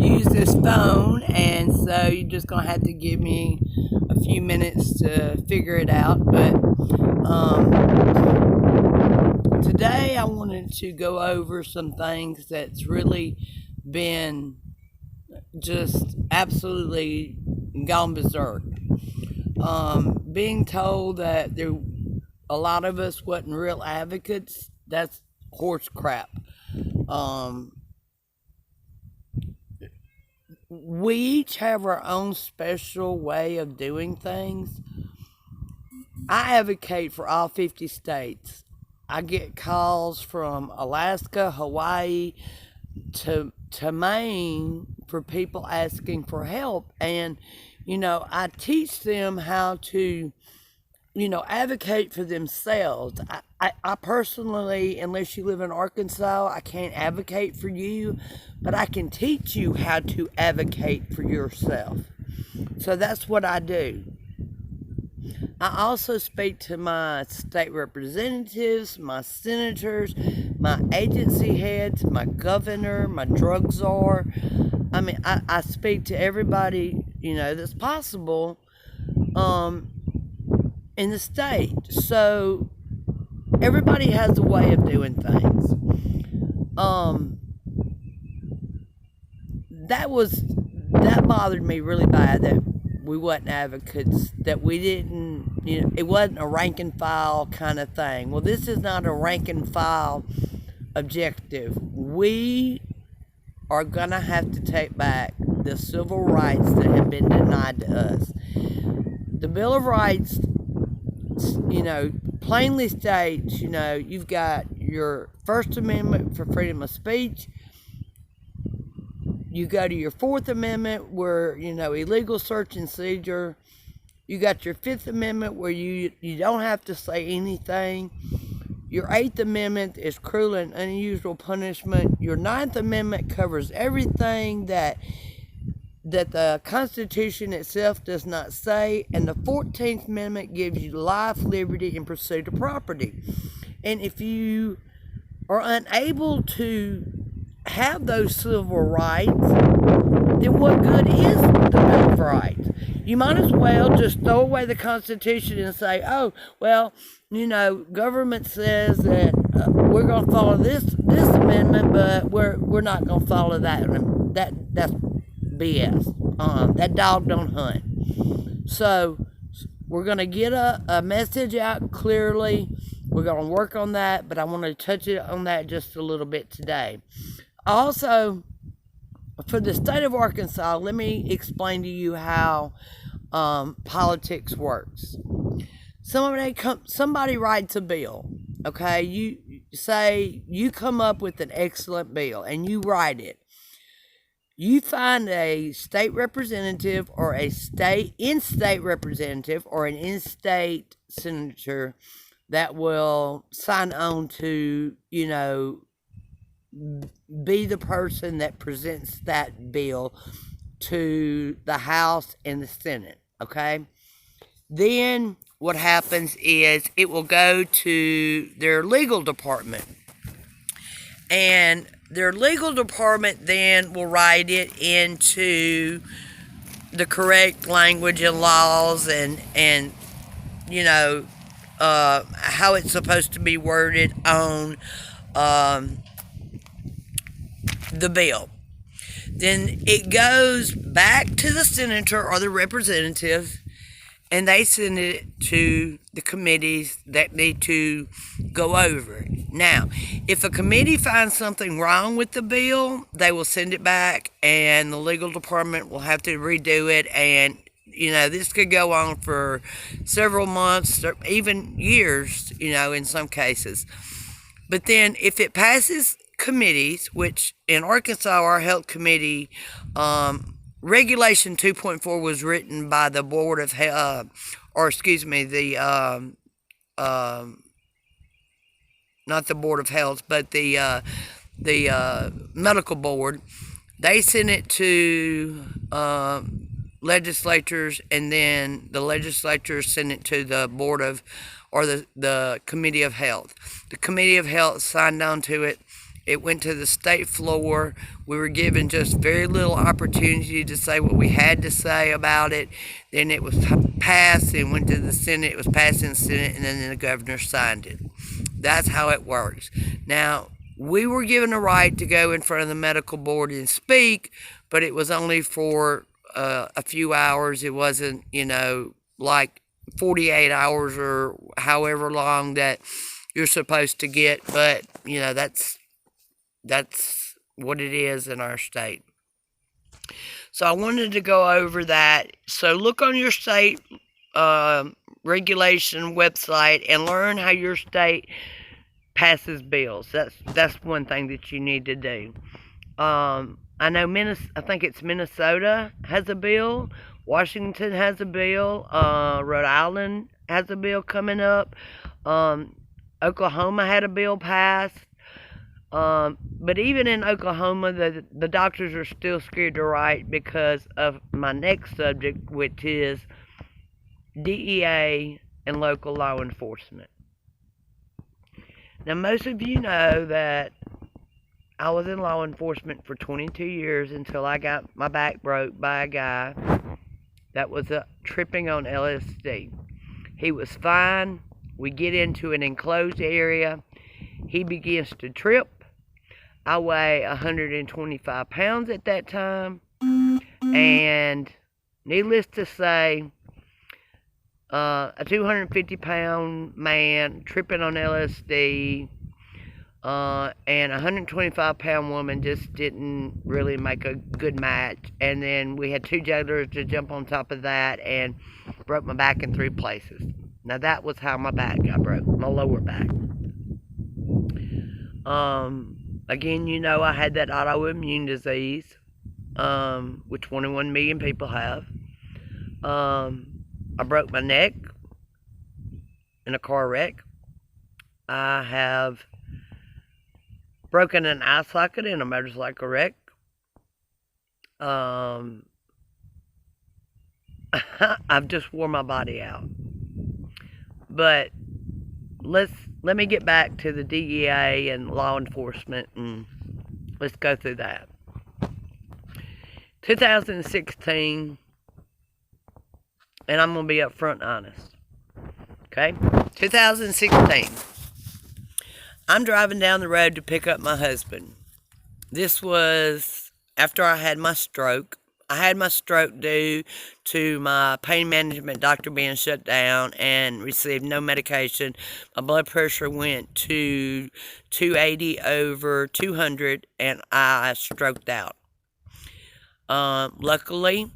use this phone, and so you're just gonna have to give me a few minutes to figure it out. But today I wanted to go over some things that's really been just absolutely gone berserk. Being told that a lot of us wasn't real advocates, that's horse crap. Um, we each have our own special way of doing things. I advocate for all 50 states. I get calls from Alaska, Hawaii, to Maine for people asking for help. And, I teach them how to, advocate for themselves. I personally, unless you live in Arkansas, I can't advocate for you, but I can teach you how to advocate for yourself. So that's what I do. I also speak to my state representatives, my senators, my agency heads, my governor, my drug czar. I speak to everybody, that's possible in the state. So everybody has a way of doing things. That bothered me really bad, that we wasn't advocates, that we didn't, it wasn't a rank and file kind of thing. Well, this is not a rank and file objective. We are going to have to take back the civil rights that have been denied to us. The Bill of Rights, plainly states, you've got your First Amendment for freedom of speech. You go to your Fourth Amendment where, illegal search and seizure. You got your Fifth Amendment where you don't have to say anything. Your Eighth Amendment is cruel and unusual punishment. Your Ninth Amendment covers everything that the Constitution itself does not say. And the 14th Amendment gives you life, liberty, and pursuit of property. And if you are unable to have those civil rights, then what good is the Bill of Rights? You might as well just throw away the Constitution and say, oh, well, government says that we're going to follow this amendment, but we're not going to follow that. That's BS. That dog don't hunt. So we're going to get a message out clearly. We're going to work on that, but I want to touch it on that just a little bit today. Also, for the state of Arkansas, let me explain to you how politics works. Somebody writes a bill, okay? You say you come up with an excellent bill and you write it. You find a state representative or a in-state representative or an in-state senator that will sign on to, be the person that presents that bill to the House and the Senate, okay? Then what happens is it will go to their legal department. And their legal department then will write it into the correct language and laws and how it's supposed to be worded on the bill. Then it goes back to the senator or the representative, and they send it to the committees that need to go over it. Now, if a committee finds something wrong with the bill, they will send it back, and the legal department will have to redo it. And this could go on for several months or even years, in some cases. But then if it passes committees, which in Arkansas, our health committee, Regulation 2.4 was written by the Board of Health, not the Board of Health, but the medical board. They sent it to legislatures, and then the legislatures sent it to the the Committee of Health. The Committee of Health signed on to it, It went to the state floor. We were given just very little opportunity to say what we had to say about it. Then it was passed and went to the Senate. It was passed in the Senate, and then the governor signed it. That's how it works. Now, we were given a right to go in front of the medical board and speak, but it was only for a few hours. It wasn't, like 48 hours or however long that you're supposed to get. But, that's what it is in our state. So I wanted to go over that. So look on your state regulation website and learn how your state passes bills. That's one thing that you need to do. I know I think it's Minnesota has a bill. Washington has a bill. Rhode Island has a bill coming up. Oklahoma had a bill passed. But even in Oklahoma, the doctors are still scared to write because of my next subject, which is DEA and local law enforcement. Now, most of you know that I was in law enforcement for 22 years until I got my back broke by a guy that was tripping on LSD. He was fine. We get into an enclosed area. He begins to trip. I weigh 125 pounds at that time. And needless to say, a 250-pound man tripping on LSD and a 125-pound woman just didn't really make a good match. And then we had two jailers to jump on top of that and broke my back in 3 places. Now that was how my back got broke, my lower back. Again, I had that autoimmune disease, which 21 million people have. I broke my neck in a car wreck. I have broken an eye socket in a motorcycle wreck. I've just wore my body out. But let me get back to the DEA and law enforcement, and let's go through that. 2016, and I'm going to be upfront and honest. Okay? 2016. I'm driving down the road to pick up my husband. This was after I had my stroke. I had my stroke due to my pain management doctor being shut down and received no medication. My blood pressure went to 280 over 200 and I stroked out. Luckily,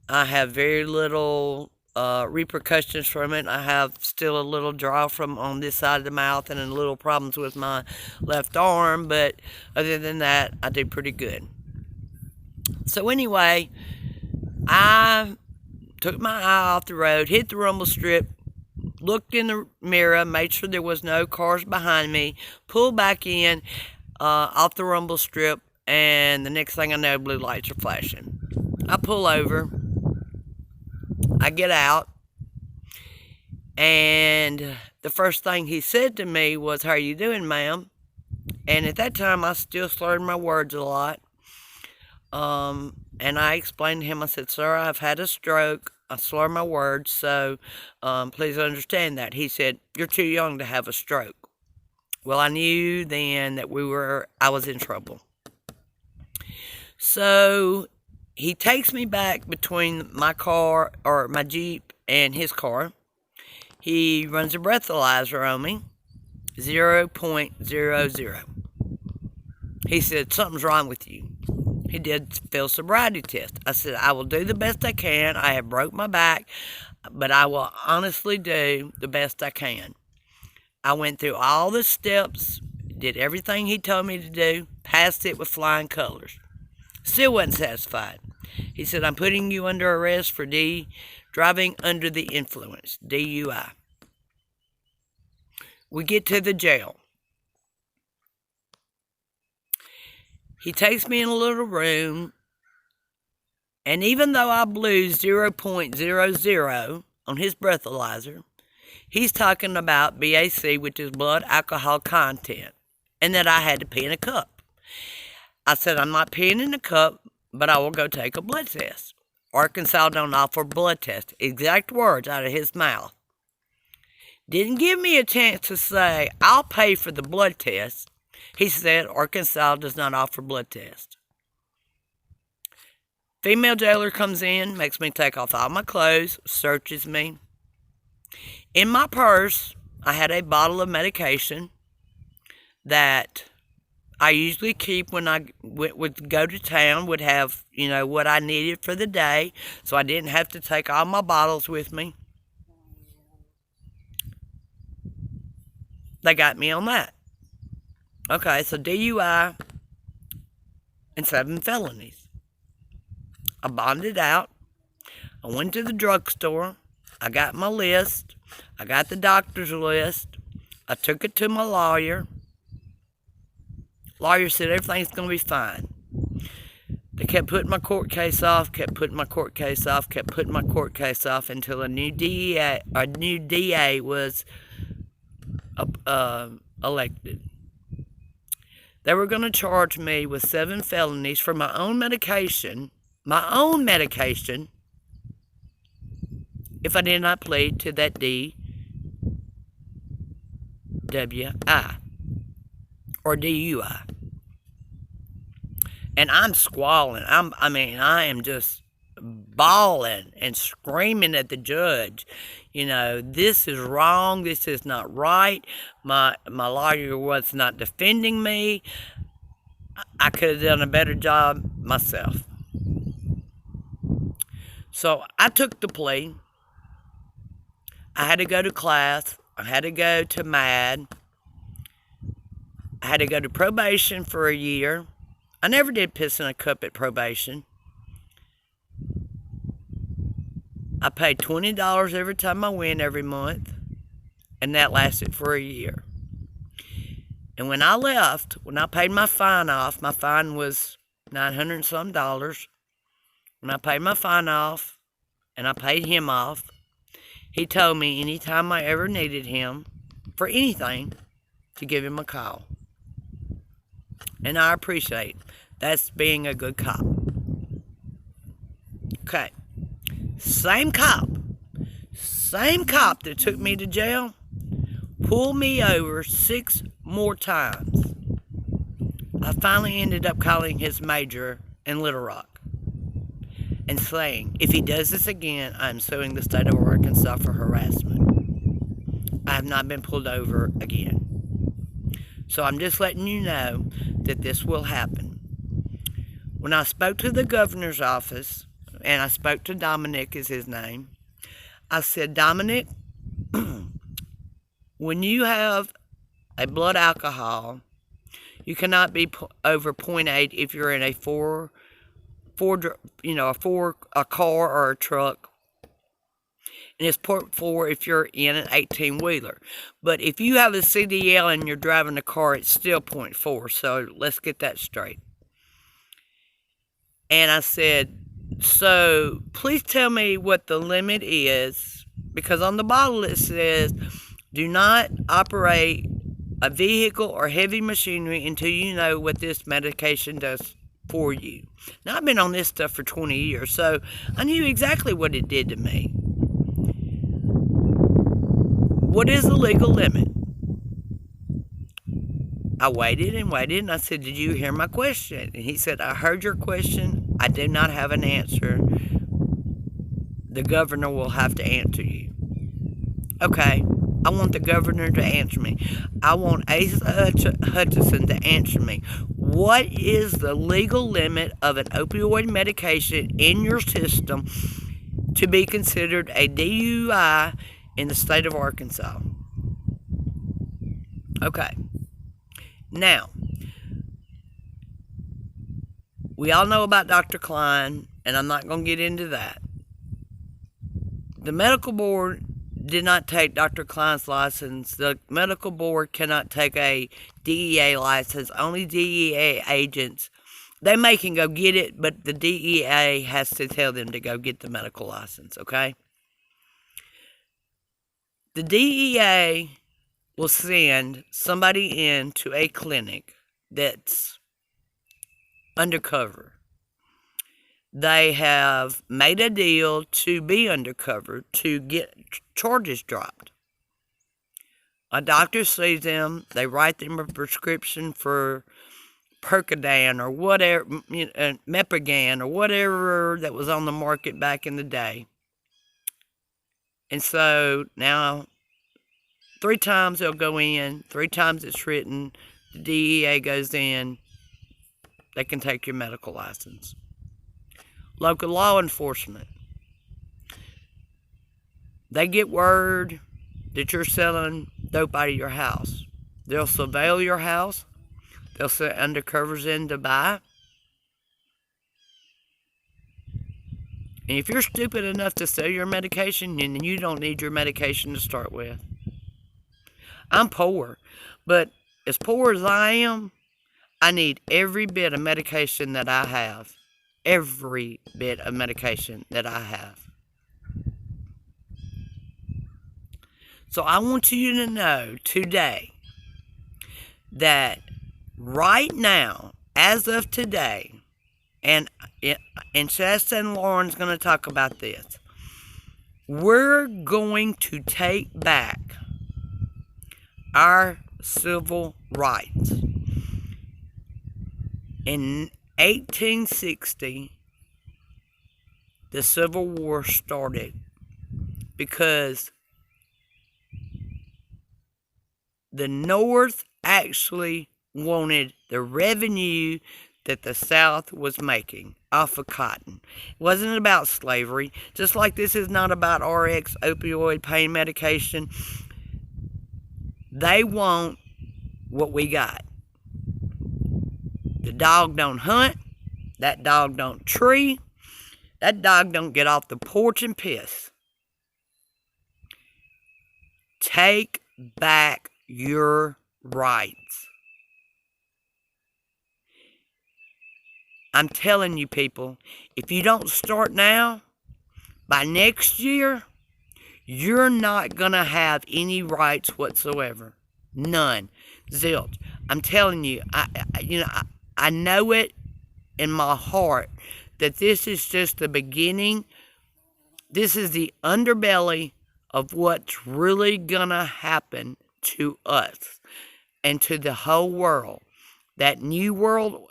I have very little repercussions from it. I have still a little draw from on this side of the mouth and a little problems with my left arm, but other than that, I do pretty good. So anyway, I took my eye off the road, hit the rumble strip, looked in the mirror, made sure there was no cars behind me, pulled back in off the rumble strip, and the next thing I know, blue lights are flashing. I pull over, I get out, and the first thing he said to me was, "How are you doing, ma'am?" And at that time, I still slurred my words a lot. And I explained to him, I said, "Sir, I've had a stroke. I slur my words, so please understand that." He said, "You're too young to have a stroke." Well, I knew then that I was in trouble. So he takes me back between my car, or my Jeep, and his car. He runs a breathalyzer on me, 0.00. He said, "Something's wrong with you." He did field sobriety test. I said, "I will do the best I can. I have broke my back, but I will honestly do the best I can." I went through all the steps, did everything he told me to do, passed it with flying colors. Still wasn't satisfied. He said, "I'm putting you under arrest for driving under the influence, DUI." We get to the jail. He takes me in a little room, and even though I blew 0.00 on his breathalyzer, he's talking about BAC, which is blood alcohol content. and that I had to pee in a cup. I said, I'm not peeing in a cup, but I will go take a blood test. Arkansas don't offer blood tests. Exact words out of his mouth. Didn't give me a chance to say, I'll pay for the blood test. He said, Arkansas does not offer blood tests. Female jailer comes in, makes me take off all my clothes, searches me. In my purse, I had a bottle of medication that I usually keep when I would go to town, would have, what I needed for the day, so I didn't have to take all my bottles with me. They got me on that. Okay, so DUI and 7 felonies. I bonded out. I went to the drugstore. I got my list. I got the doctor's list. I took it to my lawyer. Lawyer said everything's going to be fine. They kept putting my court case off, kept putting my court case off, kept putting my court case off until a new DA was elected. They were going to charge me with 7 felonies for my own medication, if I did not plead to that DWI or DUI. And I'm squalling. I am just bawling and screaming at the judge. This is wrong. This is not right. My lawyer was not defending me. I could have done a better job myself. So I took the plea. I had to go to class. I had to go to MAD. I had to go to probation for a year. I never did piss in a cup at probation. I paid $20 every time I went every month, and that lasted for a year. And when I left, when I paid my fine off, my fine was $900 and some. When I paid my fine off, and I paid him off, he told me anytime I ever needed him for anything, to give him a call. And I appreciate that's being a good cop. Okay. Same cop that took me to jail, pulled me over 6 more times. I finally ended up calling his major in Little Rock and saying, if he does this again, I'm suing the state of Arkansas for harassment. I have not been pulled over again. So I'm just letting you know that this will happen. When I spoke to the governor's office, and I spoke to Dominic, is his name, I said, Dominic, when you have a blood alcohol, you cannot be over 0.8 if you're in a a car or a truck. And it's 0.4 if you're in an 18-wheeler. But if you have a CDL and you're driving a car, it's still 0.4. So let's get that straight. And I said, so please tell me what the limit is, because on the bottle it says, do not operate a vehicle or heavy machinery until you know what this medication does for you. Now, I've been on this stuff for 20 years, so I knew exactly what it did to me. What is the legal limit? I waited, and I said, did you hear my question? And he said, I heard your question. I do not have an answer. The governor will have to answer you. Okay, I want the governor to answer me. I want Asa Hutchinson to answer me. What is the legal limit of an opioid medication in your system to be considered a DUI in the state of Arkansas? Okay. Now, we all know about Dr. Klein, and I'm not going to get into that. The medical board did not take Dr. Klein's license. The medical board cannot take a DEA license. Only DEA agents, they can go get it, but the DEA has to tell them to go get the medical license, okay? The DEA will send somebody into a clinic that's undercover. They have made a deal to be undercover to get charges dropped. A doctor sees them, they write them a prescription for Percodan or whatever, Meprigan or whatever that was on the market back in the day. And so now 3 times they'll go in, 3 times it's written, the DEA goes in, they can take your medical license. Local law enforcement, they get word that you're selling dope out of your house. They'll surveil your house. They'll send undercovers in to buy. And if you're stupid enough to sell your medication, then you don't need your medication to start with. I'm poor, but as poor as I am, I need every bit of medication that I have. Every bit of medication that I have. So I want you to know today that right now, as of today, and Shasta and Lauren's going to talk about this, we're going to take back our civil rights. In 1860, the Civil War started because the North actually wanted the revenue that the South was making off of cotton. It wasn't about slavery, just like this is not about RX, opioid, pain medication. They want what we got. The dog don't hunt. That dog don't tree. That dog don't get off the porch and piss. Take back your rights. I'm telling you people, if you don't start now, by next year, you're not going to have any rights whatsoever. None. Zilch. I'm telling you, I know it in my heart that this is just the beginning. This is the underbelly of what's really going to happen to us and to the whole world. That new world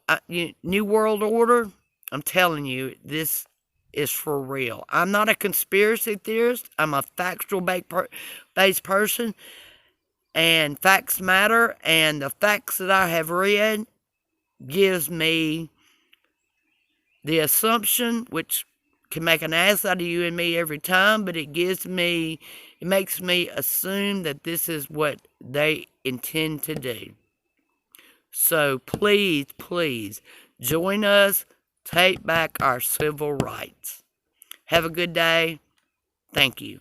order, I'm telling you, this is for real. I'm not a conspiracy theorist. I'm a factual-based person, and facts matter, and the facts that I have read gives me the assumption, which can make an ass out of you and me every time, but it makes me assume that this is what they intend to do. So please, please, join us. Take back our civil rights. Have a good day. Thank you.